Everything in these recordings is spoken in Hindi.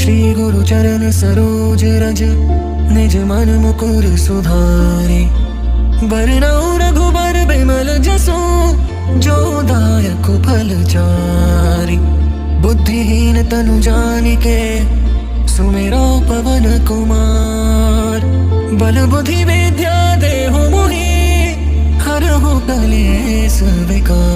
श्री गुरु चरण सरोज रज निज मन मुकुर सुधारे। बरनउँ रघुबर बिमल जसु जो दायक फल चारि। बुद्धिहीन तनु जानिके सुमिरो पवन कुमार। बल बुद्धि विद्या देहु मोहि हरहु कलेस विकार।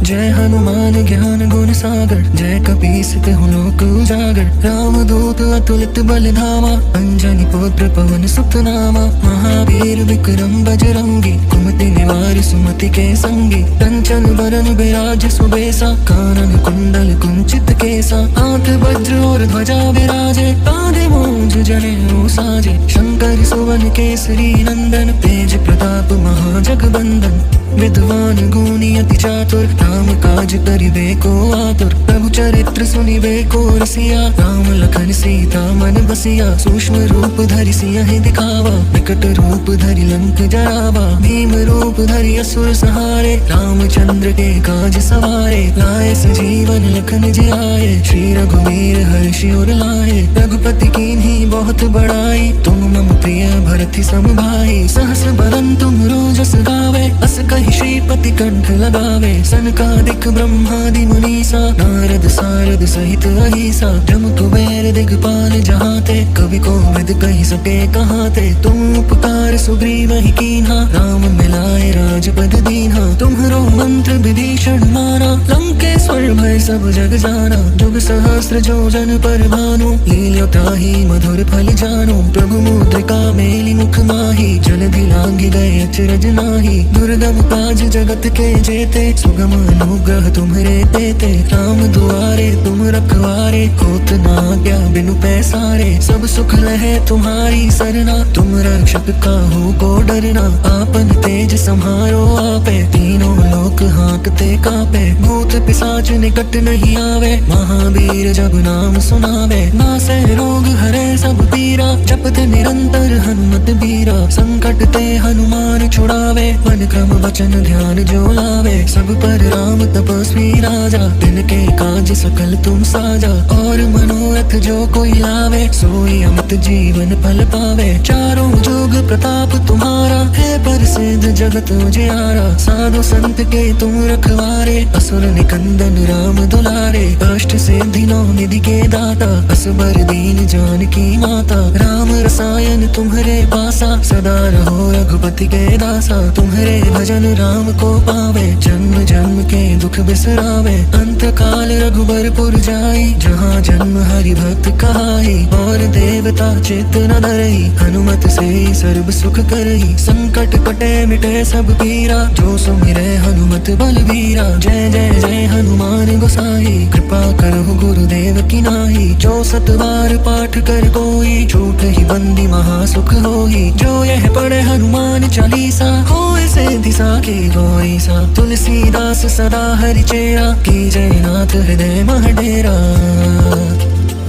जय हनुमान ज्ञान गुण सागर जय कपीस तिहुँ लोक उजागर। राम दूत अतुलित बल धामा अंजनी पुत्र पवन सुत नामा। महावीर विक्रम बजरंगी कुमति निवार सुमति के संगी। कंचन बरन बिराज सुबेसा कानन कुंडल कुंचित केसा। हाथ वज्र और ध्वजा विराजे कांधे मूंज जनेऊ साजे। शंकर सुवन केसरी नंदन तेज प्रताप महाजगबंदन। विद्वान गुणी अति चातुर राम काज करिबे को आतुर। प्रभु चरित्र सुनिबे को रसिया राम लखन सीता मन बसिया। सूक्ष्म रूप धरि सियहि दिखावा विकट रूप धरि लंक जरावा। भीम रूप धरि असुर सहारे रामचंद्र के काज सवारे। लाए सजीवन लखन जियाए श्री रघुवीर हर्षि उर लाए। रघुपति कीन्ही बहुत बड़ाई तुम मम प्रिय भरत सम भाई। सहस बदन तुम रोजस गावे अस कहि श्रीपति कंठ लगावे। सनकादिक ब्रह्मादि मुनीसा नारद सारद सहित अहिसा। जम कुबेर दिगपाल जहाते कवि कोविद कहि सके कहाते। तुम उपकार सुग्रीव ही कीन्हा राम मिलाए राजपद दीन्हा। तुम्हरो मंत्र विभीषण माना लंकेश्वर भय सब जग जाना। जुग सहस्र जो जन पर भानु लील्यो ताहि मधुर फल जानु। प्रभु मुद्रिका मेलि मुख माहि जलधि लांघि गए अचरज नाहि। दुर्गम काज जगत के जेते सुगम अनुग्रह तुम्हरे तेते। राम दुआरे तुम रखवारे होत न आज्ञा बिनु पैसारे। सब सुख लहे तुम्हारी सरना तुम रक्षक काहू को डरना। आपन तेज सम्हारो आपे तीनों लोक हाँकते कापे। भूत पिशाच निकट नहीं आवे महावीर जब नाम सुनावे। नासै रोग हरे सब पीरा जपत निरंतर हनुमत बीरा। संकट ते हनुमान छुड़ावे मन क्रम वचन ध्यान जो लावे। सब पर राम तपस्वी राजा तिनके काज सकल तुम साजा। और मनोरथ जो कोई लावे सोई अमित जीवन फल पावे। चारों जुग प्रताप तुम्हारा है प्रसिद्ध जगत उजियारा। साधु संत के तुम रखवारे असुर निकंदन राम दुलारे। अष्ट सिद्धि नौ निधि के दाता असबर दीन जानकी माता। राम रसायन तुम्हरे पासा सदा रहो रघुपति के दासा। तुम्हरे भजन राम को पावे जन्म जन्म के दुख बिसरावे। अंत काल रघुबरपुर जाई जहाँ जन्म हरि भक्त कहाई। और देवता चित्त न धरई हनुमत से सर्व सुख करई। संकट कटे मिटे सब पीरा जो सुमिरै हनुमत बलबीरा। जय जय जय हनुमान गोसाई कृपा करहु गुरुदेव की नाई। जो सत बार पाठ कर कोई छूट ही बंदी महासुख होई। जो यह पढ़े हनुमान चालीसा होए सिद्धि साखी गोई सा। तुलसीदास सदा हरिचेरा की जय नाथ हृदय मह डेरा।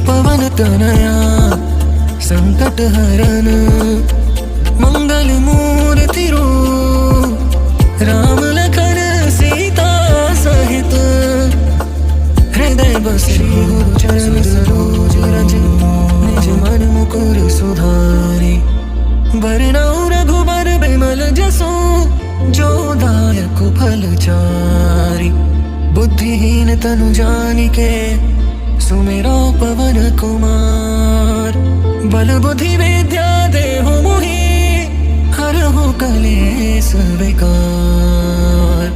पवन तनया संकट हरन मंगल मूर्ति रूप। राम लखन सीता सहित हृदय बसे। गुरु चरण सरोज रज निज मन मुकुर सुधारे। बरनउँ रघुबर बिमल जसु जो दायक फल चारि। बुद्धिहीन तनु जानिके सुमिरो पवन कुमार। बल बुद्धि विद्या देहु मोहि हरहु कलेस विकार।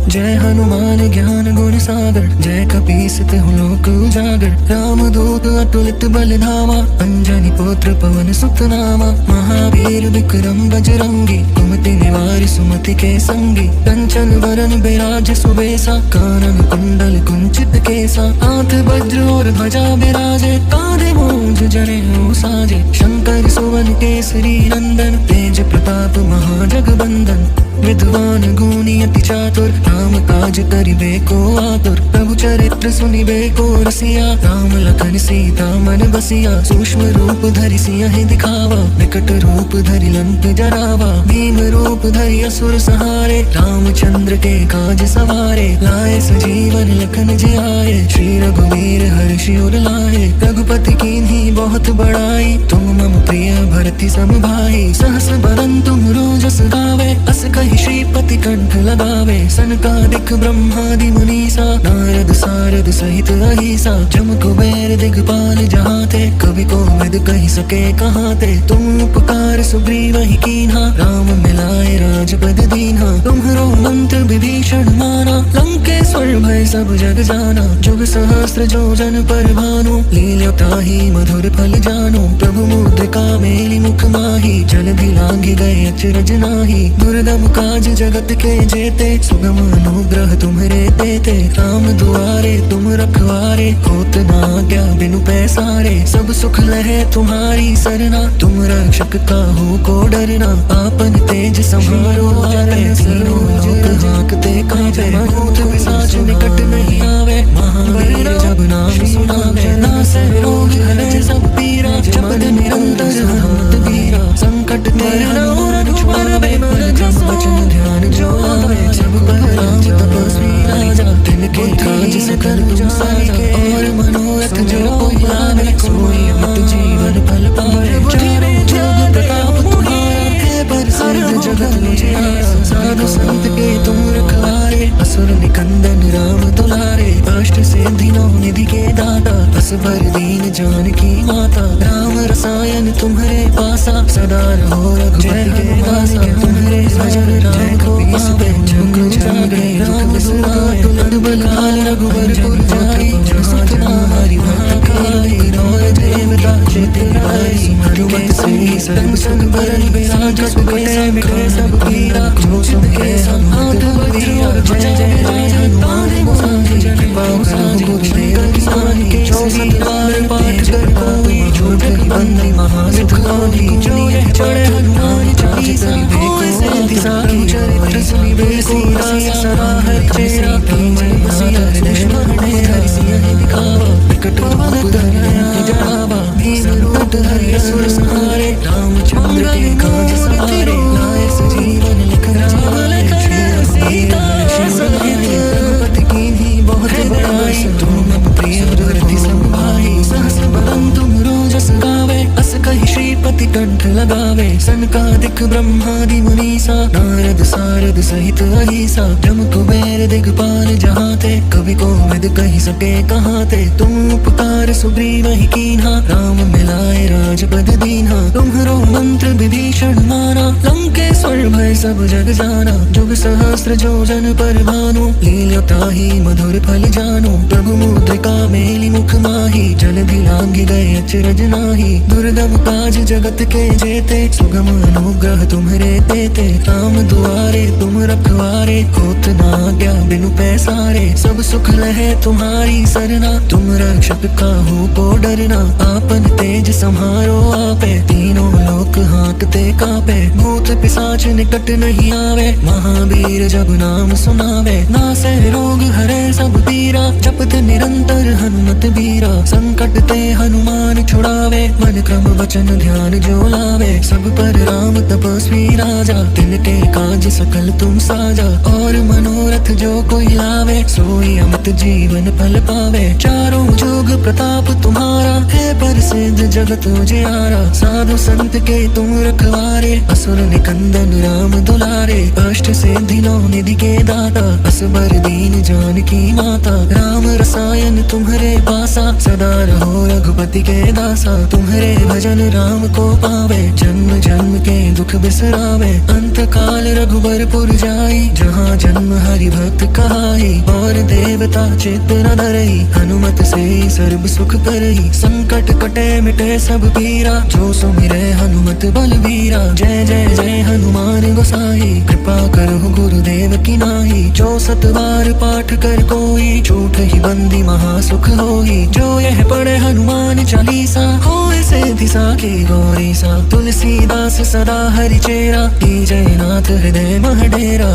जय हनुमान ज्ञान गुण सागर जय कपीस तिहुँ लोक उजागर। राम दूत अतुलित बल धामा अंजनी पुत्र पवन सुत नामा। महावीर विक्रम बजरंगी कुमति निवार सुमति के संगी। कंचन बरन बिराज सुबेसा कानन कुंडल कुंचित केसा। हाथ वज्र और ध्वजा विराजे कांधे मूंज जनेऊ साजे। शंकर सुवन केसरी नंदन तेज प्रताप महाजगबंदन। विद्वान गुणी अति चातुर, राम काज करिबे को आतुर। प्रभु चरित्र सुनिबे को रसिया, राम लखन सीता मन बसिया। सूक्ष्म रूप धरि सियहि दिखावा, विकट रूप धरि लंक जरावा। भीम रूप धरि असुर सहारे, रामचंद्र के काज सवारे। लाए सजीवन लखन जियाए, श्री रघुवीर हर्षि उर लाए। रघुपति कीन्ही बहुत बड़ाई, तुम मम प्रिय भरति सम भाई। सहस बरन तुम रोजस गावे, अस कहि श्रीपति कंठ लगावे। सनकादिक ब्रह्मादि मुनीसा, नारद सारद सहित अहिसा। जम कुबेर दिगपाल जहाँ थे, कवि को विद कहि सके कहाँ ते। तुम उपकार सुग्रीव ही कीन्हा, राम मिलाए राजपद दीन्हा। तुम्हरो मंत्र विभीषण माना, लंकेश्वर भय सब जग जाना। जुग सहस्त्र जो जन पर भानु, लील्यो ताहि मधुर फल जानु। प्रभु मुद्रिका मेलि मुख माहि, जलधि लांघि गए अचरज नाहि। दुर्गम काज जगत के जेते, सुगम अनुग्रह तुम्हरे तेते। राम दुआरे तुम रखवारे, होत न आज्ञा बिनु पैसारे। सब सुख लहे तुम्हारी सरना, तुम रक्षक काहू को डरना। आपन तेज संहारो आवे, तीनों लोक हाँकते कांपे। भूत पिशाच निकट नहीं आवे, महावीर जब नाम सुनावे। नासे रोग हरे सब पीरा, जपत निरंतर हनुमत बीरा। संकट ते हनुमान रघुवर बिमल, जप वचन ध्यान जो आवे। सब पर राम तपस्वी राजा, तिनके काज सकल तुम साजा। और मनोरथ जो कोई लावे, सोई अमित जीवन फल पावे। चारों जुग प्रताप तुम्हारा, है प्रसिद्ध जगत उजियारा। साधु संत के तुम रखवारे, असुर निकंदन राम दुलारे। अष्ट सिद्धि नौ निधि के दाता, असबर दीन जानकी माता। राम रसायन तुम्हारे पासा, सदा रहो रघुपति के दासा। तुम्हारे भजन राम को पावे, जुग जागे राम सुनाए। तुलन बलहाल रघुवर पुर जाई, सुख नारी भक्त खाई। और देवता चितराई, हनुमत से सर्व संग बरन बिराज। सुबह मिटे सब पीरा, जो सुनके सब हाथ बधिया। जय जय जय हनुमान गोसाई, जय पावन गुरुदेव की साई। जो सतबार पाठ कर कोई, जो जग बंदी महासुख होई। जो यह पढ़े हनुमान चालीसा, होय सिद्धि साखी। चरित्र सुनिबे को रसिया, सराहर चेहरा। जय बसिया दुश्मन धरि सियहि दिखावा, विकट रूप धरि लंक जरावा। भीम रूप धरि असुर सहारे, रामचंद्र के काज सवारे। लाए सजीवन लखन जियाए, सीता सहित रघुपति कीन्ही बहुत बड़ाई। तुम मम प्रिय भरति सम भाई। सहस बरन तुम रोजस गावे, अस कहि श्रीपति कंठ लगावे। सनकादिक ब्रह्मादि मुनीसा, नारद सारद सहित अहिसा। जम कुबेर दिगपाल जहाँ थे, कवि को विद कहि सके कहाँ ते। तुम उपकार सुग्रीव ही कीन्हा, राम मिलाए राजपद दीन्हा। तुम्हरो मंत्र विभीषण माना, लंकेश्वर भय सब जग जाना। जुग सहस्त्र जो जन पर भानु, लील्यो ताहि मधुर फल जानु। प्रभु मुद्रिका मेलि मुख माहि, जलधि लांघि गए अचरज नाहि। दुर्गम काज जगत के जेते, सुगम अनुग्रह तुम्हरे तेते। राम दुआरे तुम रखवारे, होत न आज्ञा बिनु पैसारे। सब सुख लहे तुम्हारी सरना, तुम रक्षक काहू को डरना। आपन तेज संहारो आपे, तीनों लोक हाँकते कापे। भूत पिशाच निकट नहीं आवे, महावीर जब नाम सुनावे। नासे रोग हरे सब पीरा, जपत निरंतर हनुमत बीरा। संकट ते हनुमान छुड़ावे, मन क्रम वचन ध्यान जो लावे। सब पर राम तपस्वी राजा, तिनके काज सकल तुम साजा। और मनोरथ जो कोई लावे, सोई अमित जीवन फल पावे। चारों जुग प्रताप तुम्हारा, है प्रसिद्ध जगत उजियारा। साधु संत के तुम रखवारे, असुर निकंदन राम दुलारे। अष्ट सिद्धि नौ निधि के दाता, असबर दीन जानकी माता। राम रसायन तुम्हरे पासा, सदा रहो रघुपति के दासा। तुम्हरे भजन राम को पावे, जन्म जन्म के दुख बिसरावे। अंत काल रघुबर पुर जाई, जहाँ जन्म हरि हरि भक्त कहाई, और देवता चित्त न धरई, हनुमत से सर्व सुख करई। संकट कटे मिटे सब पीरा, जो सुमिरे हनुमत बलबीरा। जय जय जय हनुमान गोसाई, कृपा करहु गुरुदेव की नाई। जो सत बार पाठ कर कोई, छूट ही बंदी महासुख होई। जो यह पढ़े हनुमान चालीसा, होए सिद्धि साखी गौरी सा। तुलसीदास सदा हरि चेरा, की जय नाथ हृदय मह डेरा।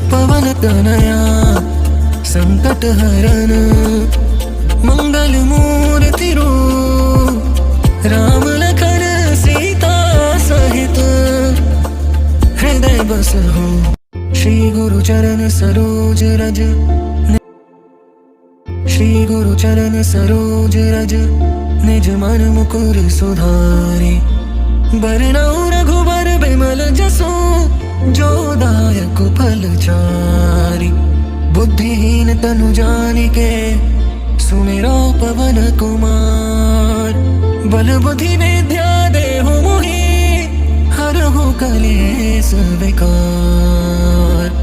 पवन तनया संकट हरन, मंगल मूर्ति रूप। राम लखन सीता सहित, हृदय बस हो। श्री गुरु चरण सरोज रज, श्री गुरु चरण सरोज रज। निज मन मुकुर सुधारे, बरनउँ रघुबर बिमल जसु। जो दायक फल चारि, बुद्धिहीन तनु जानिके। सुमिरो पवन कुमार, बल बुद्धि विद्या देहु मोहि। हरहु कलेस विकार।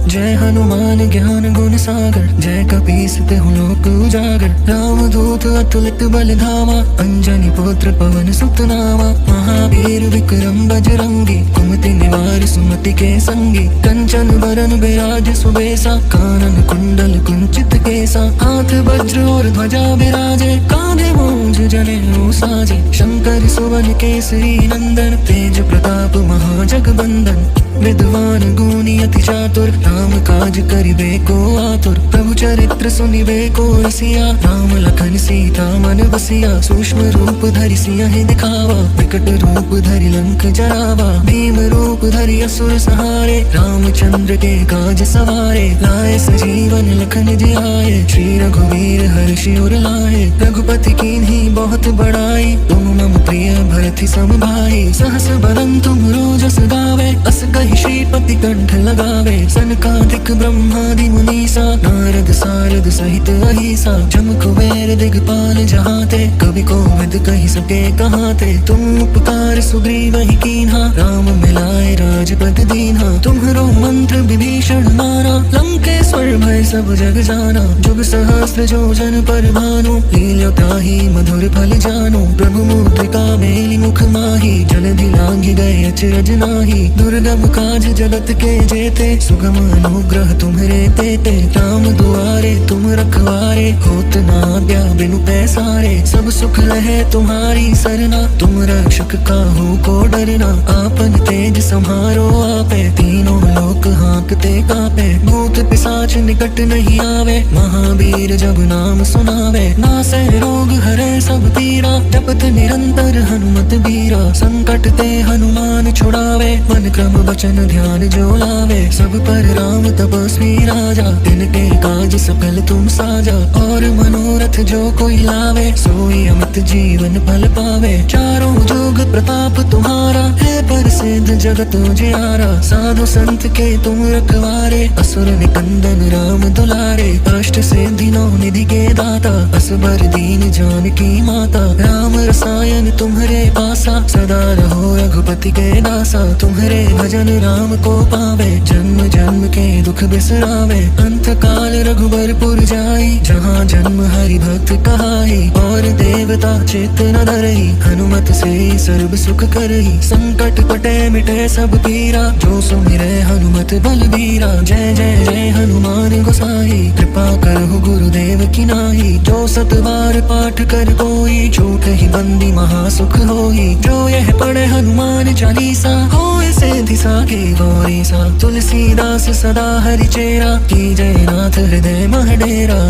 जय हनुमान ज्ञान गुण सागर, जय कपीस तिहुँ लोक उजागर। राम दूत अतुलित बल धामा, अंजनी पुत्र पवन सुत नामा। महावीर विक्रम बजरंगी, कुमति निवार सुमति के संगी। कंचन बरन बिराज सुबेसा, कानन कुंडल कुंचित केसा। हाथ वज्र और ध्वजा बिराजे, कांधे मूंज जनेऊ साजे। शंकर सुवन केसरी नंदन, तेज प्रताप महाजगबंदन। विद्वान गुणी अति चातुर, राम काज करिबे को आतुर। प्रभु चरित्र सुनिबे को रसिया, राम लखन सीता मन बसिया। सूक्ष्म रूप धरि सियहि दिखावा, विकट रूप धरि लंक जरावा। भीम रूप धरि असुर सहारे, रामचंद्र के काज सवारे। लाए सजीवन लखन जियाए, श्री रघुवीर हर्षि उर लाए। रघुपति कीन्ही बहुत बड़ाई, तुम मम प्रिय भरति सम भाई। सहस बदन तुमरो जस गावे, अस कहि श्रीपति कंठ लगावे। सनकादिक ब्रह्मादि मुनीसा, नारद सारद सहित अहिसा। जम कुबेर दिगपाल जहाते, कवि कोविद कहि सके कहाते। तुम उपकार सुग्रीवहि कीन्हा, राम मिलाए राजपद दीन्हा। तुम्हरो मंत्र विभीषण माना, लंकेश्वर भय सब जग जाना। जुग सहस्त्र जोजन पर भानु, लील्यो ताहि मधुर फल जानु। प्रभु मुद्रिका मेलि मुख माहि, जलधि लांघि गए अचरज नाहि। दुर्गम काज जगत के जेते, सुगम अनुग्रह तुम्हरे तेते। राम दुआरे तुम रखवारे, होत न आज्ञा बिनु पैसारे। सब सुख लहे तुम्हारी सरना, तुम रक्षक काहू को डरना। आपन तेज सम्हारो आपे, तीनों लोक हाँकते कापे। भूत पिशाच निकट नहीं आवे, महावीर जब नाम सुनावे। नासै रोग हरै सब पीरा, जपत निरंतर हनुमत बीरा। संकट ते हनुमान छुड़ावे, मन क्रम वचन ध्यान जो लावे। सब पर राम तपस्वी राजा, तिनके काज सकल तुम साजा। और मनोरथ जो कोई लावे, सोई अमित जीवन फल पावे। चारों जुग प्रताप तुम्हारा, है प्रसिद्ध जगत उजियारा। साधु संत के तुम रखवारे, असुर निकंदन राम दुलारे। अष्ट सिद्धि नौ निधि के दाता, असबर दीन जानकी माता। राम रसायन तुम्हरे पासा, सदा रहो रघुपति के दासा। तुम्हरे भजन राम को पावे, जन्म जन्म के दुख बिसरावे। अंत काल रघुबरपुर जाई, जहाँ जन्म हरि भक्त कहाई। और देवता चित्त न धरई, हनुमत से सर्व सुख करई। संकट कटे मिटे सब पीरा, जो सुमिरे हनुमत बलबीरा। जय जय जय हनुमान गोसाई, कृपा करहु गुरुदेव की नाई। जो सत बार पाठ कर कोई, छूट ही बंदी महासुख होई। जो यह पढ़े हनुमान चालीसा, होए सिद्धि साखी गौरी सा। तुलसीदास सदा हरि चेरा, की जय नाथ हृदय मह डेरा।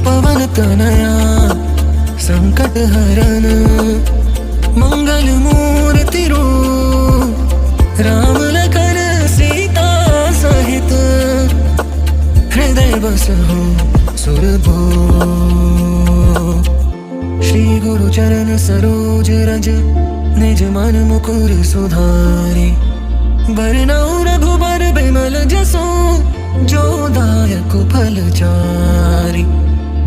पवन तनया संकट हरन, मंगल मूर्ति रूप। राम लखन सीता सहित, हृदय बस हो सुरभूप। श्री गुरु चरण सरोज रज, निज मन मुकुर सुधारे। बरनउँ रघुबर बिमल जसु, जो दायक फल चारि।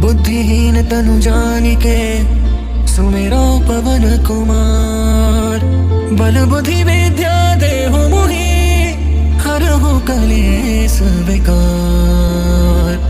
बुद्धिहीन तनु जानिके सुमेरो पवन कुमार। बल बुद्धि विद्या देहु मुहि हरहु कलेस विकार।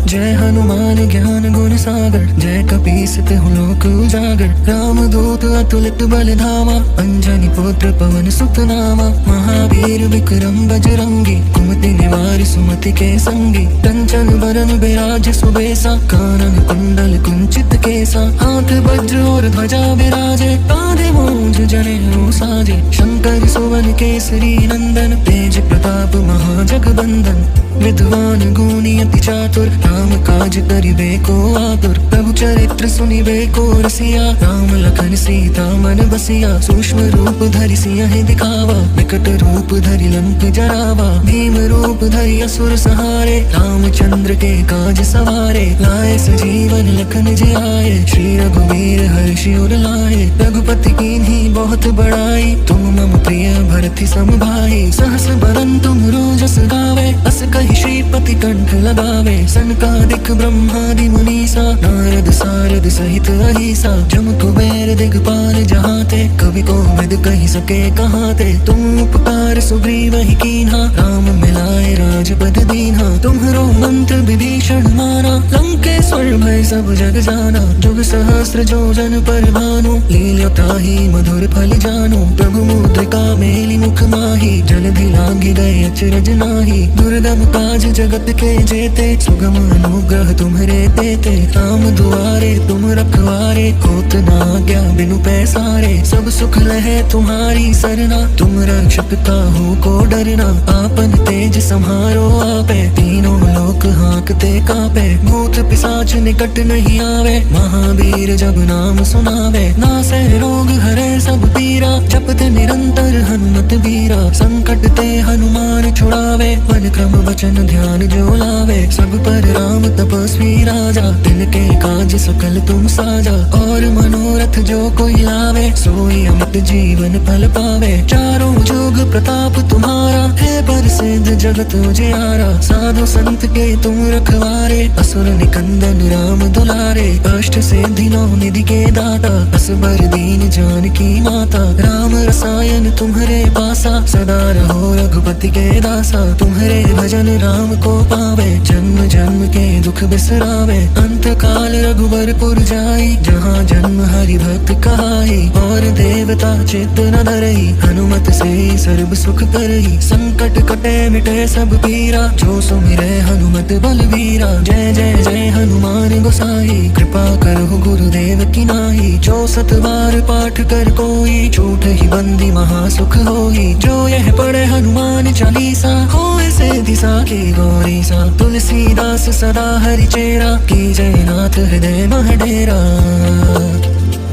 जय हनुमान ज्ञान गुण सागर, जय कपीस तिहुँ लोक उजागर। राम दूत अतुलित बल धामा, अंजनी पुत्र पवन सुत नामा। महावीर विक्रम बजरंगी, कुमति निवार सुमति के संगी। कंचन बरन बिराज सुबेसा, कानन कुंडल कुंचित केसा। हाथ वज्र और ध्वजा विराजे, कांधे मूंज जनेऊ साजे। शंकर सुवन केसरी नंदन, तेज प्रताप महाजगबंदन। विद्वान गुणी अति चातुर, राम काज करिबे को आतुर। प्रभु चरित्र सुनिबे को रसिया, राम लखन सीता मन बसिया। सूक्ष्म रूप धरि सियहि दिखावा, विकट रूप धरि लंक जरावा। भीम रूप धरि असुर सहारे, रामचंद्र के काज सवारे। लाए सजीवन लखन जियाए, श्री रघुवीर हर्षि उर लाए। रघुपति कीन्ही बहुत बड़ाई, तुम मम प्रिय भरति सम भाई। सहस बदन तुम रोजस गावे, अस कहि श्रीपति कंठ लगावे। सनकादिक ब्रह्मादि मुनीसा, नारद सारद सहित अहिसा। जम कुबेर दिगपाल जहाते, कवि कोविद कहि सके कहाते। तुम उपकार सुग्रीवहि कीन्हा, राम मिलाए राजपद दीन्हा। तुम्हरो मंत्र विभीषण माना, लंकेश्वर भय सब जग जाना। जुग सहस्र जो जन पर भानु, लील्योताहि मधुर फल जानु। प्रभु मुद्रिका मेलि मुख माहि, जलधि लांघि गए अचरज नाहि। दुर्गम काज जगत के जेते, सुगम अनुग्रह तुम्हरे देते। राम दुआरे तुम रखवारे, होत न आज्ञा बिनु पैसारे। सब सुख लहे तुम्हारी सरना, तुम रक्षक काहू को डरना। आपन तेज सम्हारो आपे, तीनों लोक हाँकते कापे। भूत पिशाच निकट नहीं आवे, महावीर जब नाम सुनावे। नासै रोग हरै सब पीरा, जपत निरंतर हनुमत बीरा। संकट ते हनुमान छुड़ावे, मन क्रम वचन ध्यान जो लावे। सब पर राम तपस्वी राजा, तिनके काज सकल तुम साजा। और मनोरथ जो कोई लावे, सोई अमित जीवन फल पावे। चारों जुग प्रताप तुम्हारा, है प्रसिद्ध जगत उजियारा। साधु संत के तुम रखवारे, असुर निकंदन राम दुलारे। अष्ट सिद्धि नौ निधि के दाता, असबर दीन जानकी माता। राम रसायन तुम्हरे पासा, सदा रहो रघुपति के दासा। तुम्हरे भजन राम को पावे, जन्म जन्म के दुख बिसरावे। अंत काल रघुबरपुर जाई, जहाँ जन्म हरि भक्त कहाई। और देवता चित्त न धरई, हनुमत से सर्व सुख करई। संकट कटे मिटे सब पीरा, जो सुमिरै हनुमत बलवीरा। जय जय जय हनुमान गोसाई, कृपा करहु गुरुदेव की नाई। जो सत बार पाठ कर कोई, छूट ही बंदी महासुख होई। जो यह पढ़े हनुमान चालीसा, होए से दिशा की गौरी सा। तुलसीदास सदा हरि चेरा, की जय नाथ हृदय मह डेरा।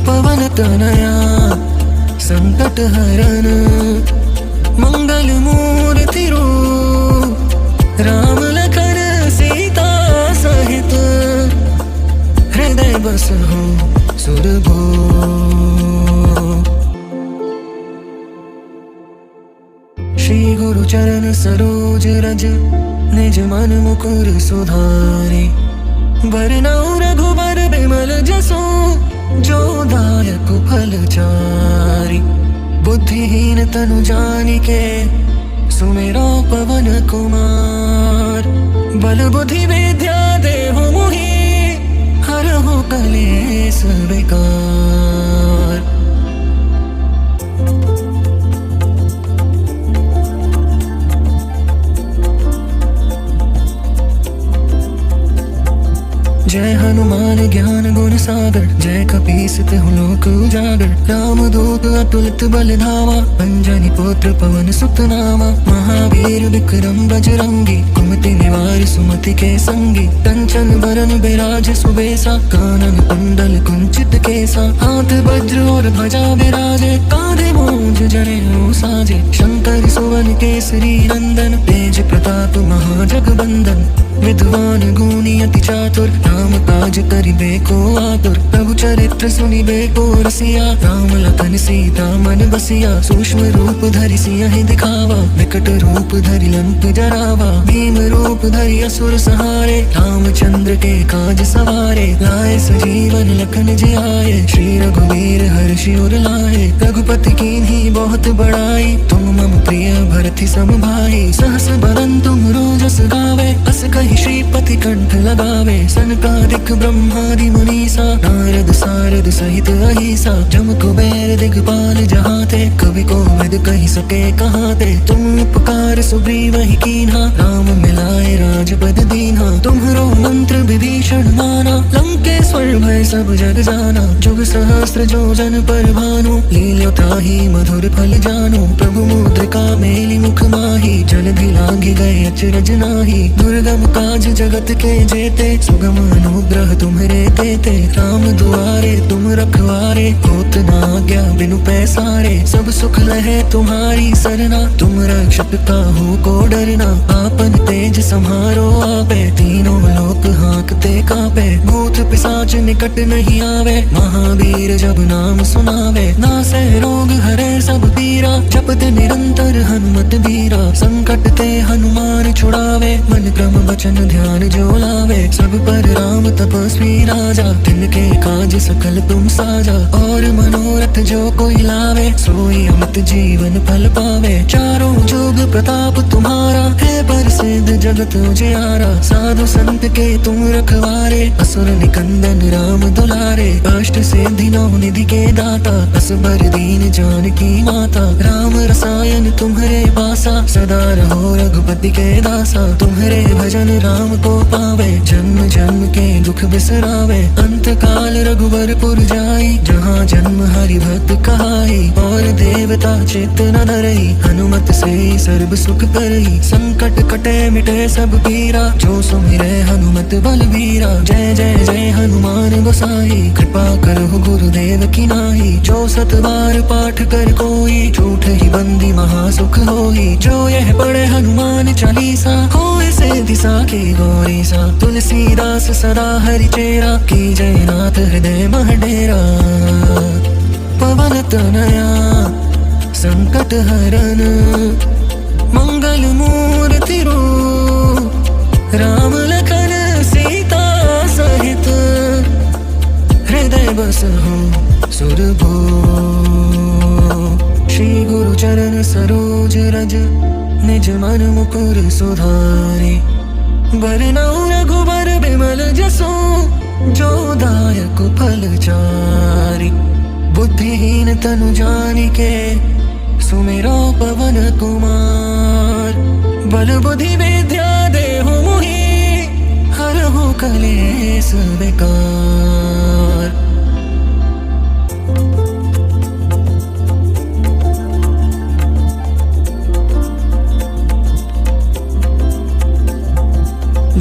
पवन तनया संकट हरन, मंगल मूर्ति रूप। राम लखन सीता सहित, हृदय बसहु सुरभूप। श्री गुरु चरण सरोज रज, निज मन मुकुर सुधारे। वरनौ रघुबर बिमल जसु, जो दायक फल चारि। बुद्धिहीन तनु जानिके, सुमेरो पवन कुमार। बल बुद्धि विद्या देहु मुहि, हरहु कलेस विकार। जय हनुमान ज्ञान गुण सागर, जय कपीस तिहुँ लोक उजागर। राम दूत अतुलित बल धामा, अंजनी पुत्र पवन सुत नामा। महावीर विक्रम बजरंगी, कुमति निवार सुमति के संगी। कंचन बरन बिराज सुबेसा, कानन कुंडल कुंचित केसा। हाथ वज्र और ध्वजा विराजे, कांधे मूंज जनेऊ साजे। शंकर सुवन केसरी नंदन, तेज प्रताप प्रताप महाजगबंदन विद्वान गुणी अति चातुर राम काज करिबे को आतुर प्रभु चरित्र सुनिबे को रसिया राम लखन सीता मन बसिया सूक्ष्म रूप धरि सियहि दिखावा विकट रूप धरि लंक जरावा भीम रूप धरि असुर सहारे रामचंद्र के काज सवारे लाए सजीवन लखन जियाए श्री रघुवीर हर्षि उर लाए रघुपति कीन्ही बहुत बड़ाई तुम मम प्रिय भरति सम भाई सहस बदन तुम रोजस गावे अस कहि श्रीपति कंठ लगावे सनकादिक ब्रह्मादि मुनीसा नारद सारद सहित अहिसा जम कुबेर दिगपाल जहाते कवि कोविद कहि सके कहाते तुम उपकार सुग्रीव ही कीन्हा राम मिलाए राजपद दीन्हा तुम्हरो मंत्र विभीषण माना लंकेश्वर भय सब जग जाना जुग सहस्त्र जो जन पर भानु लील्यो ताहि मधुर फल जानु प्रभु मुद्रिका मेलि मुख माहि जलधि लांघि गए अचरज नाहि दुर्गम काज जगत के जेते सुगम अनुग्रह तुम्हरे देते राम दुआरे तुम रखवारे होत न आज्ञा बिनु पैसारे सब सुख लहे तुम्हारी सरना तुम रक्षक काहू को डरना आपन तेज सम्हारो आपे तीनों लोक हाँकते कापे भूत पिशाच निकट नहीं आवे महावीर जब नाम सुनावे नासे रोग हरे सब पीरा जपत निरंतर हनुमत बीरा संकट ते हनुमान छुड़ावे मन क्रम वचन ध्यान जो लावे सब पर राम तपस्वी राजा तिनके काज सकल तुम साजा और मनोरथ जो कोई लावे सोई अमित जीवन फल पावे चारों जुग प्रताप तुम्हारा है प्रसिद्ध जगत उजियारा साधु संत के तुम रखवारे असुर निकंदन राम दुलारे अष्ट सिद्धि नौ निधि के दाता असबर दीन जानकी माता राम रसायन तुम्हरे पासा सदा रहो रघुपति के दासा तुम्हरे भजन राम को पावे जन्म जन्म के दुख बिसरावे अंत काल रघुवरपुर जाई जहाँ जन्म हरि भक्त कहाई और देवता चित्त न धरई हनुमत से सर्व सुख करई संकट कटे मिटे सब पीरा जो सुमिरे हनुमत बलबीरा जय जय जय हनुमान गोसाई कृपा करहु गुरुदेव की नाई जो सत बार पाठ कर कोई झूठ ही बंदी महासुख होई जो यह पढ़े हनुमान चालीसा होए से दिशा की गौरी सा तुलसीदास सदा हरि चेरा की जय नाथ हृदय मह डेरा पवन तनया संकट हरन मंगल मूर्ति रूप राम लखन सीता सहित हृदय बसहु सुरभो श्री गुरु चरण सरोज रज निज मन मुकुर सुधारे बरनउँ रघुबर बिमल जसो जो दायक फल चारि बुद्धिहीन तनु जानिके सुमिरो पवन कुमार बल बुद्धि विद्या देहु मोहि हरहु कलेस विकार।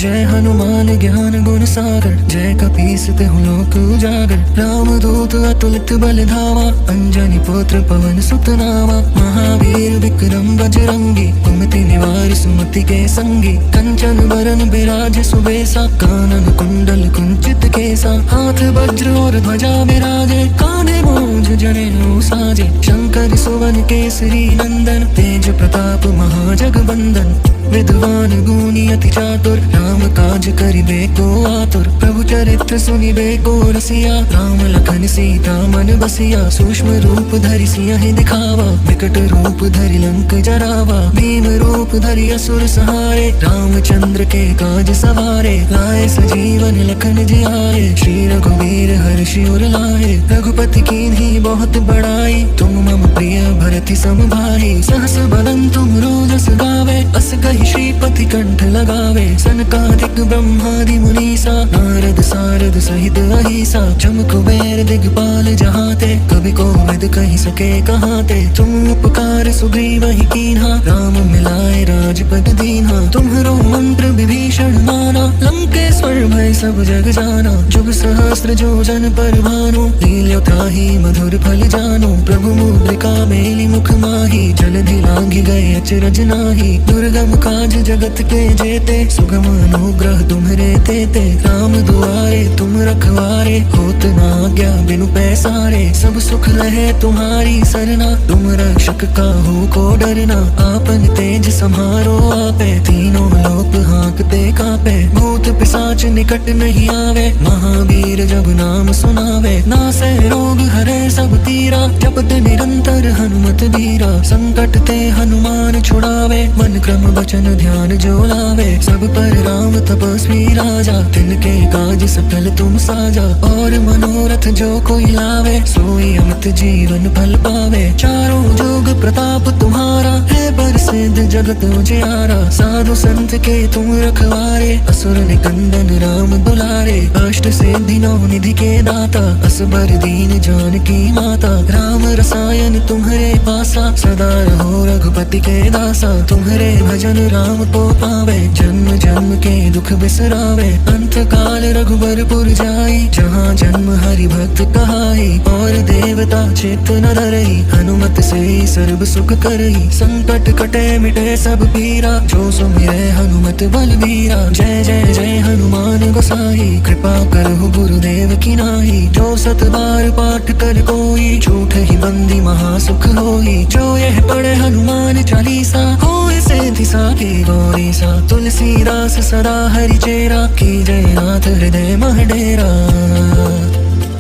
जय हनुमान ज्ञान गुण सागर जय कपीस तिहु लोक उजागर राम दूत अतुलित बल धामा अंजनी पुत्र पवन सुत नामा महावीर विक्रम बजरंगी कुमति निवार सुमति के संगी कंचन बरन बिराज सुबेसा कानन कुंडल कुंचित केसा हाथ वज्र और ध्वजा विराजे कांधे मूंज जनेऊ साजे शंकर सुवन केसरी नंदन तेज प्रताप महाजगबंदन विद्वान गुणी अति चातुर राम काज करिबे को आतुर प्रभु चरित्र सुनिबे को रसिया राम लखन सीता मन बसिया सूक्ष्म रूप धरि सियहि दिखावा विकट रूप धरि लंक जरावा भीम रूप धरि असुर सहारे रामचंद्र के काज सवारे लाए सजीवन लखन जियाए श्री रघुवीर हर्षि उर लाए रघुपति कीन्ही बहुत बड़ाई तुम मम प्रिय भरति सम भाई सहस बदन तुम रोजस गावे अस कहि श्रीपति कंठ लगावे सनकादिक ब्रह्मादि मुनीसा नारद सारद सहित अहिसा जम कुबेर दिगपाल जहाते कवि कोविद कहि सके कहाते तुम उपकार सुग्रीव ही कीन्हा, राम मिलाए राजपद दीन्हा। तुम्हरो मंत्र विभीषण माना, लंकेश्वर भय सब जग जाना। जुग सहस्त्र जो जन पर भानु, लील्यो ताहि मधुर फल जानु। प्रभु मुद्रिका मेलि मुख माहि, जलधि लांघि गए अचरज नाहि। दुर्गम काज जगत के जेते, सुगम अनुग्रह तुम्हरे तेते। राम दुआरे तुम रखवारे, होत न आज्ञा बिनु पैसारे। सब सुख लहे तुम्हारी सरना, तुम रक्षक काहू को डरना। आपन तेज सम्हारो आपे, तीनों लोक हाँकते कापे। भूत पिशाच निकट नहीं आवे, महावीर जब नाम सुनावे। नासै रोग हरे सब पीरा, जपत निरंतर हनुमत बीरा। संकट ते हनुमान छुड़ावे, मन क्रम वचन ध्यान जो लावे। सब पर राम तपस्वी राजा, तिनके काज सकल तुम साजा। और मनोरथ जो कोई लावे, सोई अमित जीवन फल पावे। चारों जुग प्रताप तुम्हारा, है प्रसिद्ध जगत उजियारा। साधु संत के तुम रखवारे, असुर निकंदन राम दुलारे। अष्ट सिद्धि नौ निधि के दाता, असबर दीन जानकी माता। राम रसायन तुम्हरे पासा, सदा रहो रघुपति के दासा। तुम्हरे भजन राम को पावे, जन्म जन्म के दुख बिसरावे। अंत काल रघुबरपुर जाई, जहाँ जन्म हरि भक्त कहाई। और देवता चित्त न धरई, हनुमत से सर्व सुख करई। संकट कटे मिटे सब पीरा, जो सुमिरै हनुमत बलबीरा। जय जय जय हनुमान गोसाई, कृपा करहु गुरुदेव की नाई। जो सत बार पाठ कर कोई, झूठ ही बंदी महासुख होई। जो यह पढ़े हनुमान चालीसा, होए सिद्धि साखी गौरीसा। तुलसीदास सदा हरि चेरा, की जय नाथ हृदय मह डेरा।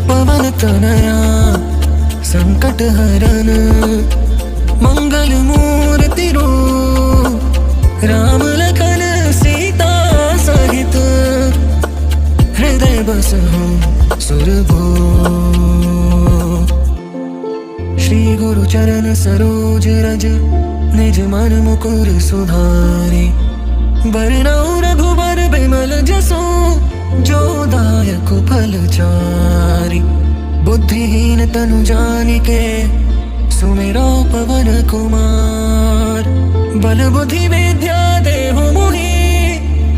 पवन तनया संकट हरन, मंगल मूर्ति रूप। राम लखन सीता सहित, हृदय बसहु सुरभूप। श्री गुरु चरण सरोज रज, निज मन मुकुर सुधारी। बरनउँ रघुबर बिमल जसु, जो दायक फल चारि। बुद्धिहीन तनु जानिके, सुमिरो पवन कुमार। बल बुद्धि विद्या देहु मोहि,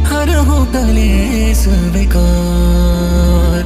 हरहु कलेस विकार।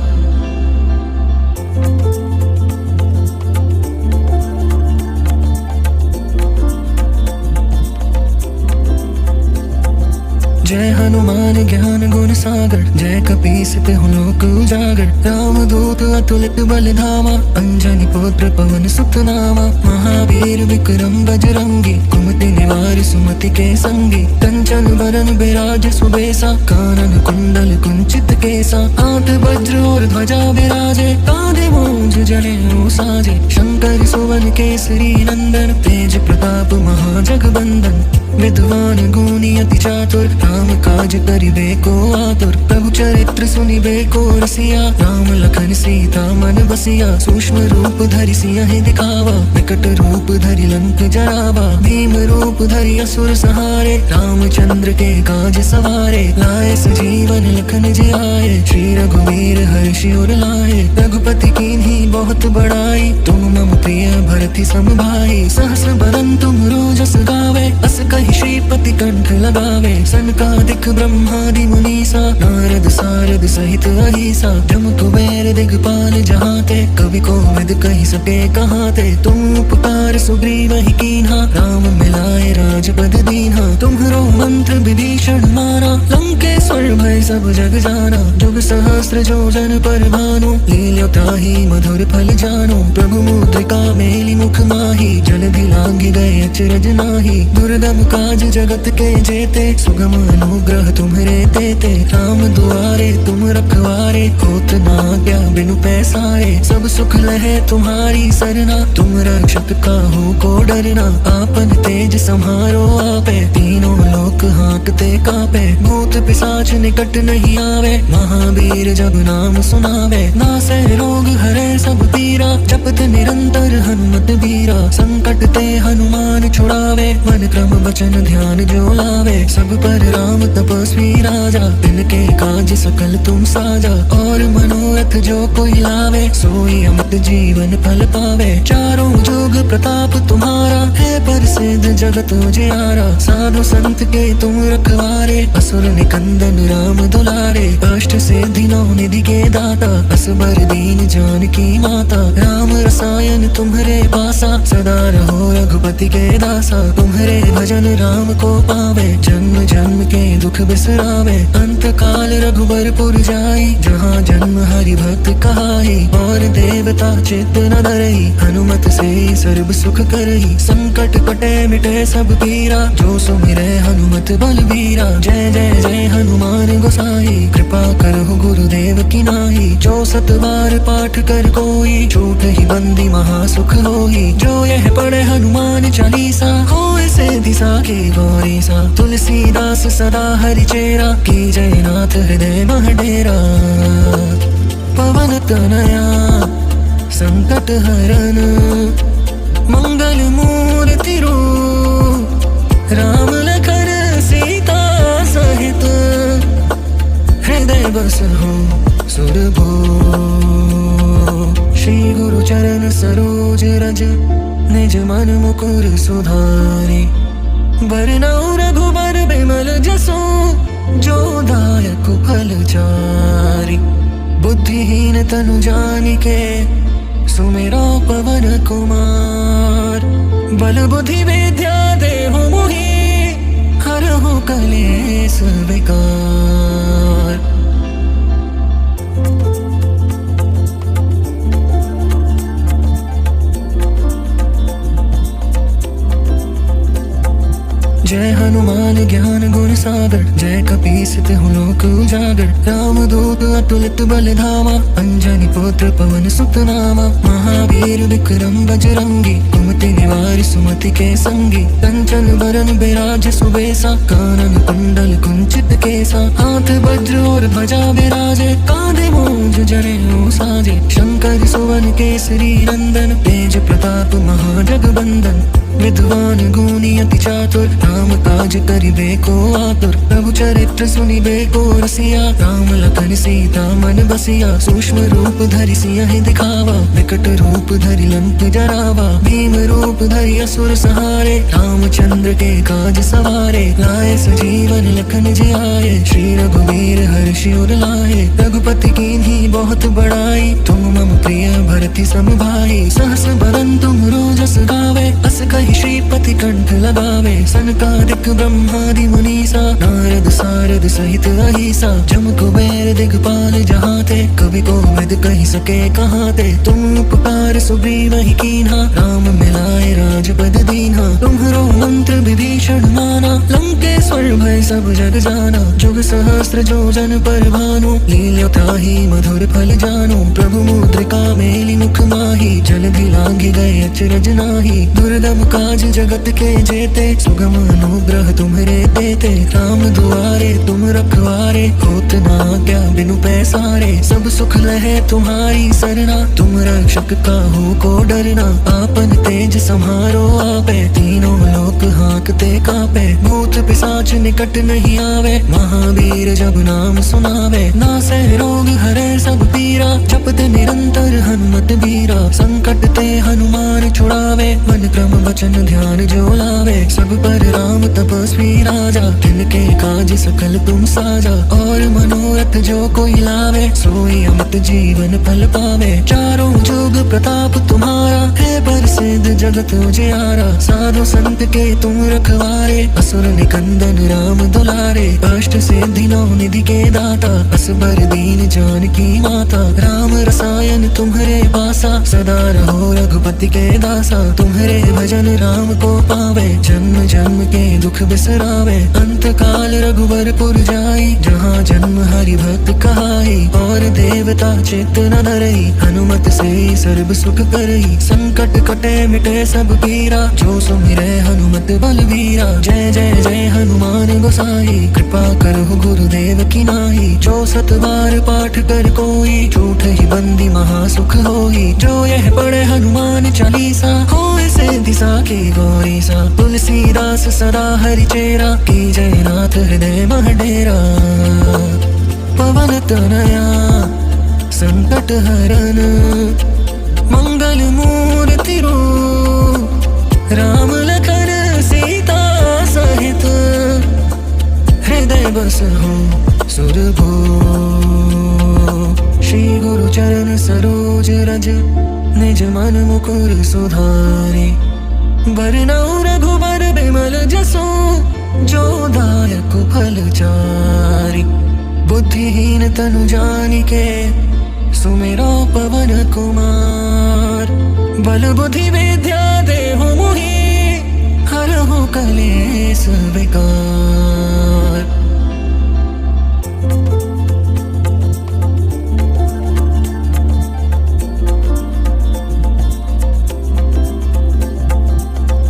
जय हनुमान ज्ञान गुण सागर, जय कपीस तिहु लोक उजागर। राम दूत अतुलित बल धामा, अंजनी पुत्र पवन सुत नामा। महावीर विक्रम बजरंगी, कुमति निवार सुमति के संगी। कंचन बरन बिराज सुबेसा, कानन कुंडल कुंचित केसा। हाथ वज्र और ध्वजा विराजे, कांधे मूंज जनेऊ साजे। शंकर सुवन केसरी नंदन, तेज प्रताप महाजगबंदन। विद्वान गुणी अति चातुर, राम काज करिबे को आतुर। प्रभु चरित्र सुनिबे को रसिया, राम लखन सीता मन बसिया। सूक्ष्म रूप धरि सियहि दिखावा, विकट रूप धरि लंक जरावा। भीम रूप धरि असुर संहारे, रामचंद्र के काज सवारे। लाए सजीवन लखन जियाए, श्री रघुवीर हर्षि उर लाए। रघुपति कीन्ही बहुत बड़ाई, तुम मम प्रिय भरति सम भाई। सहस बदन तुम रोजस गावे, अस कहि श्रीपति कंठ लगावे। सनकादिक ब्रह्मादि मुनीसा, नारद सारद सहित अहिसा। जम कुबेर दिगपाल जहाते, कवि कोविद कहि सके कहाते। तुम उपकार सुग्रीव ही कीन्हा, राम मिलाए राजपद दीन्हा। तुम्हरो मंत्र विभीषण माना, लंकेश्वर भय सब जग जाना। जुग सहस्त्र जो जन पर भानु, लील्यो ताहि मधुर फल जानु। प्रभु मुद्रिका मेलि मुख माहि, जलधि लांघि गए अचरज नाहि। दुर्गम काज जगत के जेते, सुगम अनुग्रह तुम्हरे तेते। राम दुआरे तुम रखवारे, होत न आज्ञा बिनु पैसारे। सब सुख लहे तुम्हारी सरना, तुम रक्षक काहू को डरना। आपन तेज सम्हारो आपे, तीनों लोक हाँकते कापे। भूत पिशाच निकट नहीं आवे, महावीर जब नाम सुनावे। नासै रोग हरे सब पीरा, जपत निरंतर हनुमत बीरा। संकट ते हनुमान छुड़ावे, मन क्रम वचन ध्यान जो लावे। सब पर राम तपस्वी राजा, तिनके काज सकल तुम साजा। और मनोरथ जो कोई लावे, सोई अमित जीवन फल पावे। चारों जुग प्रताप तुम्हारा, है प्रसिद्ध जगत उजियारा, साधु संत के तुम रखवारे, असुर निकंदन राम दुलारे, अष्ट सिद्धि नौ निधि के दाता, असबर दीन जानकी माता, राम रसायन तुम्हारे पासा, सदा रहो रघुपति के दासा, तुम्हारे भजन राम को पावे, जन्म जन्म के दुख बिसरावे, अंत काल रघुबरपुर जाई, जहाँ जन्म हरि भक्त कहाई, और देवता चित्त न धरई, हनुमत से सर्व सुख करई, संकट कटे मिटे सब पीरा, जो सुमिरे हनुमत बलबीरा, जय जय जय हनुमान गोसाई, कृपा करहु गुरुदेव की नाई, जो सत बार पाठ कर कोई, छूट ही बंदी महासुख होई, जो यह पढ़े हनुमान चालीसा, होए से दिशा की गौरी सा, तुलसीदास सदा हरि चेरा, की जय नाथ हृदय मह डेरा, पवन तनया संकट हरन, मंगल मूर्ति रूप, राम लखन सीता सहित, हृदय बसहु सुरभूप, श्री गुरु चरण सरोज रज, निज मन मुकुर सुधारी, बरनउँ रघुबर बिमल जसु, जो दायक फल चारि, बुद्धिहीन तनु जानिके, सुमिरो पवन कुमार, बल बुद्धि विद्या देहु मोहि, हरहु कलेस विकार। जय हनुमान ज्ञान गुण सागर, जय कपीस तिहुँ लोक उजागर, राम दूत अतुलित बल धामा, अंजनी पुत्र पवन सुत नामा, महावीर विक्रम बजरंगी, कुमति निवार सुमति के संगी, कंचन बरन बिराज सुबेसा, कानन कुंडल कुंचित केसा, हाथ वज्र और ध्वजा बिराजे, कांधे मूंज जनेऊ साजे, शंकर सुवन केसरी नंदन, तेज प्रताप महाजगबंदन, विद्वान गुणी अति चातुर, राम काज करिबे को आतुर, प्रभु चरित्र सुनिबे को रसिया, राम लखन सीता मन बसिया, सूक्ष्म रूप धरि सियहि दिखावा, विकट रूप धरि लंक जरावा, भीम रूप धरि असुर सहारे, रामचंद्र के काज सवारे, लाए सजीवन लखन जियाए, श्री रघुवीर हर्षि उर लाए, रघुपति कीन्ही बहुत बड़ाई, तुम मम प्रिय भरति सम भाई, सहस बदन तुम रोजस गावे, अस कहि श्रीपति कंठ लगावे, सनकादिक ब्रह्मादि मुनीसा, नारद सारद सहित अहिसा, जम कुबेर दिगपाल जहाते, कवि कोविद कहि सके कहाते, तुम उपकार सुग्रीव ही कीन्हा, राम मिलाए राजपद दीन्हा, तुम्हरो मंत्र विभीषण माना, लंकेश्वर भय सब जग जाना, जुग सहस्त्र जो जन पर भानु, लील्यो ताहि मधुर फल जानु, प्रभु मुद्रिका मेलि मुख माहि, जलधि लांघि गए अचरज नाहि, दुर्गम काज जगत के जेते, सुगम अनुग्रह तुम्हरे देते, राम दुआरे तुम रखवारे, होत न आज्ञा बिनु पैसारे, सब सुख लहे तुम्हारी सरना, तुम रक्षक काहू को डरना, आपन तेज सम्हारो आपे, तीनों लोक हाँकते कापे, भूत पिशाच निकट नहीं आवे, महावीर जब नाम सुनावे, नासै रोग हरे सब पीरा, जपत निरंतर हनुमत बीरा, संकट ते हनुमान छुड़ावे, मन क्रम वचन ध्यान जो लावे, सब पर राम तपस्वी राजा, तिनके काज सकल तुम साजा, और मनोरथ जो कोई लावे, सोई अमित जीवन फल पावे, चारों जुग प्रताप तुम्हारा, है प्रसिद्ध जगत उजियारा, साधु संत के तुम रखवारे, असुर निकंदन राम दुलारे, अष्ट सिद्धि नौ निधि के दाता, असबर दीन जानकी माता, राम रसायन तुम्हारे पासा, सदा रहो रघुपति के दासा, तुम्हारे भजन राम को पावे, जन्म जन्म के दुख बिसरावे, अंत काल रघुबरपुर जाई, जहाँ जन्म हरि भक्त कहाई, और देवता चित्त न धरई, हनुमत से सर्व सुख करई, संकट कटे मिटे सब पीरा, जो सुमिरे हनुमत बलबीरा, जय जय जय हनुमान गोसाई, कृपा करहु गुरुदेव की नाई, जो सत बार पाठ कर कोई, झूठ ही बंदी महासुख होई, जो यह पढ़े हनुमान चालीसा, होए से दिशा की गौरी सा, तुलसीदास सदा हरि चेरा, की जय नाथ हृदय मह डेरा, पवन तनया संकट हरन, मंगल मूर्ति रूप, राम लखन बस हो सुरभो। श्री गुरु चरण सरोज रज निज मन मुकुर सुधारे। बरनउँ रघुबर बिमल जसु जो दायक फल चारि। बुद्धिहीन तनु जानिके सुमिरो पवन कुमार। बल बुद्धि विद्या देहु मोहि हरहु कलेस विकार।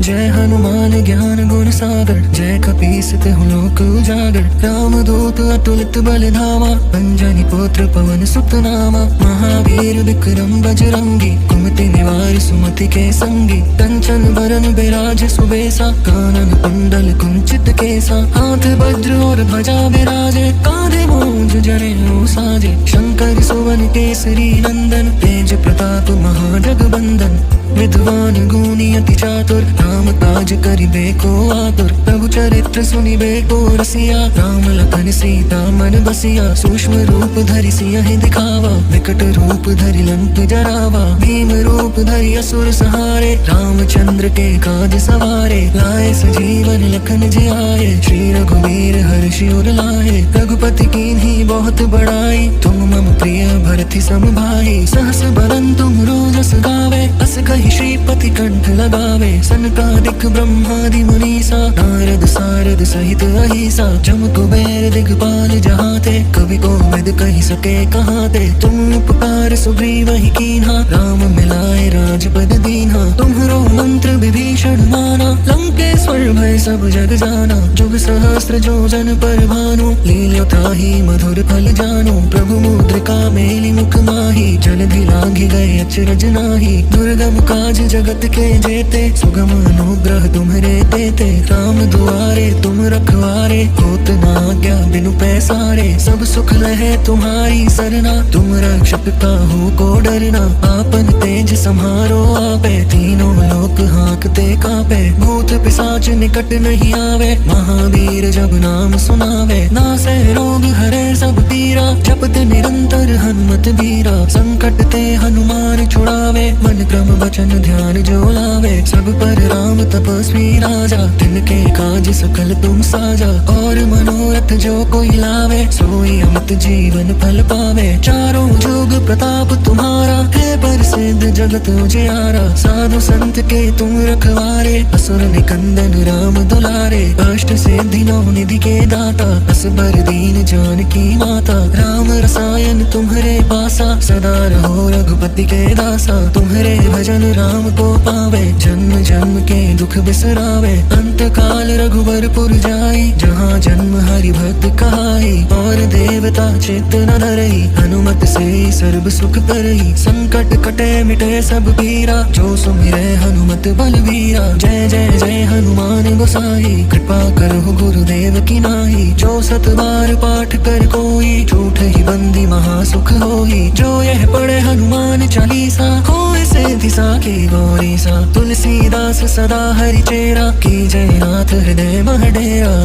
जय हनुमान ज्ञान गुण सागर। जय कपीस तिहुँ लोक उजागर। राम दूत अतुलित बल धामा। अंजनी पुत्र पवन सुत नामा। महावीर विक्रम बजरंगी। कुमति निवार सुमति के संगी। कंचन बरन बिराज सुबेसा। कानन कुंडल कुंचित केसा। हाथ वज्र और ध्वजा विराजे। कांधे मूंज जनेऊ साजे। शंकर सुवन केसरी नंदन। तेज प्रताप महाजगबंदन। विद्वान गुणी अति चातुर। राम काज करिबे को आतुर। प्रभु चरित्र सुनिबे को रसिया। राम लखन सीता मन बसिया। सूक्ष्म रूप धरि सियहि दिखावा। विकट रूप धरि लंक जरावा। भीम रूप धरि असुर सहारे। रामचंद्र के काज सवारे। लाए सजीवन लखन जियाए। श्री रघुवीर हर्षि उर लाए। रघुपति कीन्ही बहुत बड़ाई। तुम मम प्रिय भरति सम भाई। सहस बदन तुम रोजस गावे। अस कहि श्रीपति कंठ लगावे। सनकादिक ब्रह्मादि मुनीसा। नारद सारद सहित अहिसा। जम कुबेर दिगपाल जहाते। कवि कोविद कहि सके कहाते। तुम उपकार सुग्रीवहि कीन्हा। राम मिलाए राजपद दीन्हा। तुम्हरो मंत्र विभीषण माना। लंकेश्वर भय सब जग जाना। जुग सहस्त्र जो जन पर भानु। लील्यो ताहि मधुर फल जानु। प्रभु मुद्रिका मेलि मुख माहि। जलधि लांघि गए अचरज नाहि। दुर्गम काज जगत के जेते। सुगम अनुग्रह तुम्हरे देते। राम दुआरे तुम रखवारे। होत न आज्ञा बिनु पैसारे। सब सुख लहे तुम्हारी सरना। तुम रक्षक काहू को डरना। आपन तेज सम्हारो आपे। तीनों लोक हाँकते कापे। भूत पिशाच निकट नहीं आवे। महावीर जब नाम सुनावे। नासे रोग हरे सब पीरा। जपत निरंतर हनुमत बीरा। संकट ते हनुमान छुड़ावे। मन क्रम वचन ध्यान जो लावे। सब पर राम तपस्वी राजा। तिनके काज सकल तुम साजा। और मनोरथ जो कोई लावे। सोई अमित जीवन फल पावे। चारों जुग प्रताप तुम्हारा। है प्रसिद्ध जगत उजियारा। साधु संत के तुम रखवारे। असुर निकंदन राम दुलारे। अष्ट सिद्धि नौ निधि के दाता। असबर दीन जानकी माता। राम रसायन तुम्हरे पासा। सदा रहो रघुपति के दासा। तुम्हरे भजन राम को पावे। जन्म जन्म के दुख बिसरावे। अंत काल रघुबरपुर जाई। जहाँ जन्म हरि भक्त कहाई। और देवता चित्त न धरई। हनुमत से सर्व सुख करई। संकट कटे मिटे सब पीरा। जो सुमिरै हनुमत बलवीरा। जय जय जय हनुमान गोसाई। कृपा करहु गुरुदेव की नाई। जो सत बार पाठ कर कोई। झूठ ही बंदी महासुख होई। जो यह पढ़े हनुमान चालीसा। होय सिद्धि साखी गौरी सा। तुलसीदास सदा हरि चेरा। की जय नाथ हृदय महडेरा।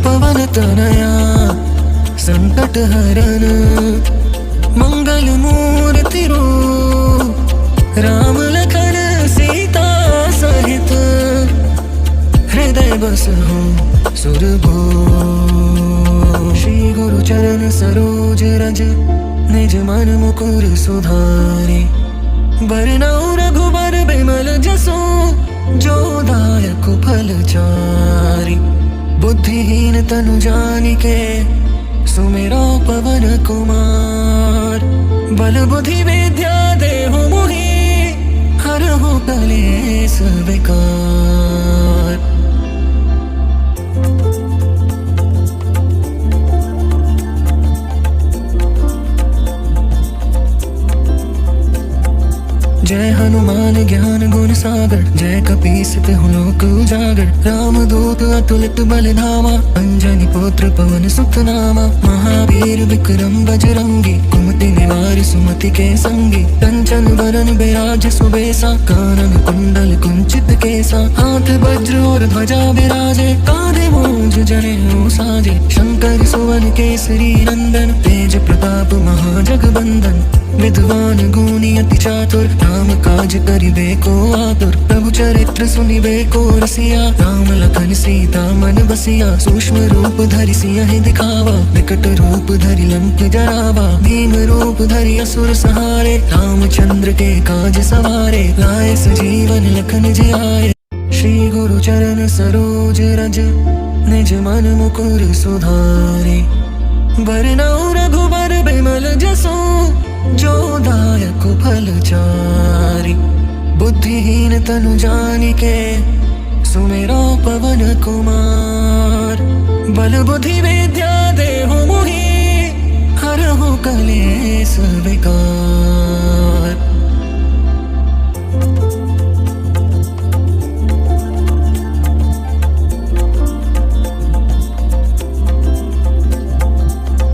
पवन तनया संकट हरन। मंगल मूर्ति रूप। राम लखन सीता सहित। हृदय बस हो सुरभो। श्री गुरु चरण सरोज रज निज मन मुकुर सुधारे। बरनउँ रघुबर बिमल जसु जो दायक फल चारि। बुद्धिहीन तनु जानिके सुमिरो पवन कुमार। बल बुद्धि विद्या देहु मोहि हरहु कलेस विकार। जय हनुमान ज्ञान गुण सागर। जय कपीस ते हूँ लोक उजागर रामदूत अतुलित बलधामा अंजनी पुत्र पवन सुत नामा महावीर विक्रम बजरंगी कुमति निवार सुमति के संगी कंचन वरन बिराज सुबेसा कानन कुंडल कुंचित केसा हाथ वज्र और ध्वजा विराजे कांधे मूंज जनेऊ साजे शंकर सुवन केसरी नंदन तेज प्रताप महाजगबंदन विद्वान गुणी अति चातुर राम काज करिबे को आतुर प्रभु चरित्र सुनिबे को रसिया राम लखन सीता मन बसिया सूक्ष्म रूप धरि सियहि दिखावा विकट रूप धरि लंक जरावा भीम रूप धरि असुर सहारे रामचंद्र के काज सवारे लाए सजीवन लखन जियाए श्री गुरु चरण सरोज रज निज मन मुकुर सुधारे बरनउँ रघुबर बिमल जसु जो दायक फल चारि बुद्धिहीन तनु जानिके सुमिरो पवन कुमार बल बुद्धि विद्या देहु मोहि हरहु कलेस विकार।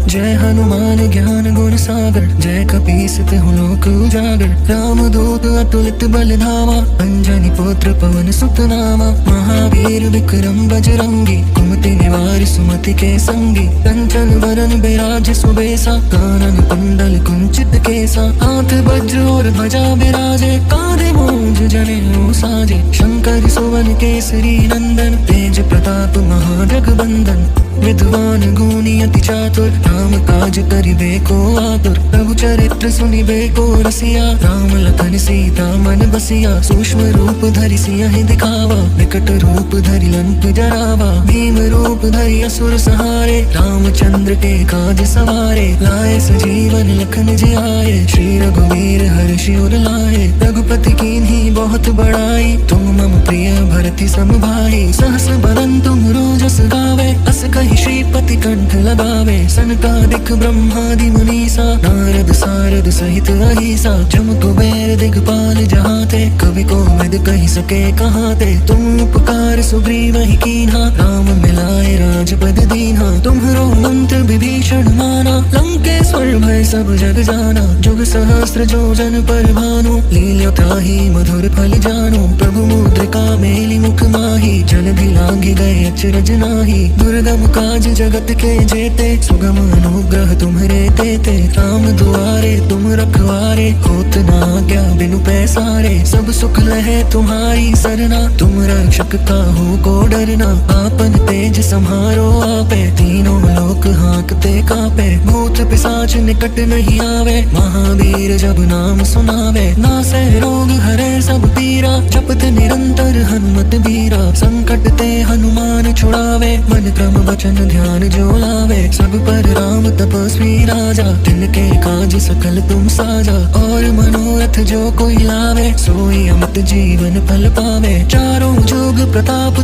जय हनुमान ज्ञान गुण सागर जय कपीस तिहुँ लोक उजागर रामदूत अतुलित बलधामा अंजनी पुत्र पवन सुत नामा महावीर विक्रम बजरंगी कुमति निवार सुमति के संगी कंचन वरन बिराज सुबेसा कानन कुंडल कुंचित केसा हाथ वज्र और ध्वजा विराजे कांधे मूंज जनेऊ साजे शंकर सुवन केसरी नंदन तेज प्रताप महाजगबंदन विद्वान गुणी अति चातुर राम काज करिबे को आतुर प्रभु चरित्र सुनिबे को रसिया राम लखन सीता मन बसिया सूक्ष्म रूप धरि सियहि दिखावा विकट रूप धरि लंक जरावा भीम रूप धरि असुर सहारे रामचंद्र के काज सवारे लाए सजीवन लखन जियाए श्री रघुवीर हर्षि उर लाए रघुपति कीन्ही बहुत बड़ाई तुम मम प्रिय भरति सम भाई सहस बदन तुम रोजस गावे अस कहि श्रीपति कंठ लगावे सनकादिक ब्रह्मादि मुनीसा नारद सारद सहित अहिसा जम कुबेर दिगपाल जहाते कवि कोविद कहि सके कहाते तुम उपकार सुग्रीव ही कीन्हा राम मिलाए राजपद दीन्हा तुम्हरो मंत्र विभीषण माना लंकेश्वर भय सब जग जाना जुग सहस्त्र जो जन पर भानु लील्यो ताहि मधुर फल जानु प्रभु मुद्रिका मेलि मुख माहि जलधि लांघि गए अचरज नाहि दुर्गम काज जगत के जेते सुगम अनुग्रह तुम्हरे देते राम दुआरे तुम रखवारे होत न आज्ञा बिनु पैसारे सब सुख लहे तुम्हारी सरना तुम रक्षक काहू को डरना आपन तेज सम्हारो आपे तीनों लोक हाँकते कापे भूत पिशाच निकट नहीं आवे महावीर जब नाम सुनावे नासे रोग हरे सब पीरा जपत निरंतर हनुमत बीरा संकट ते हनुमान छुड़ावे मन क्रम वचन ध्यान जो लावे सब पर राम तपस्वी राजा तिनके काज सकल तुम साजा और मनोरथ जो कोई लावे सोई अमृत जीवन फल पावे चारों जुग प्रताप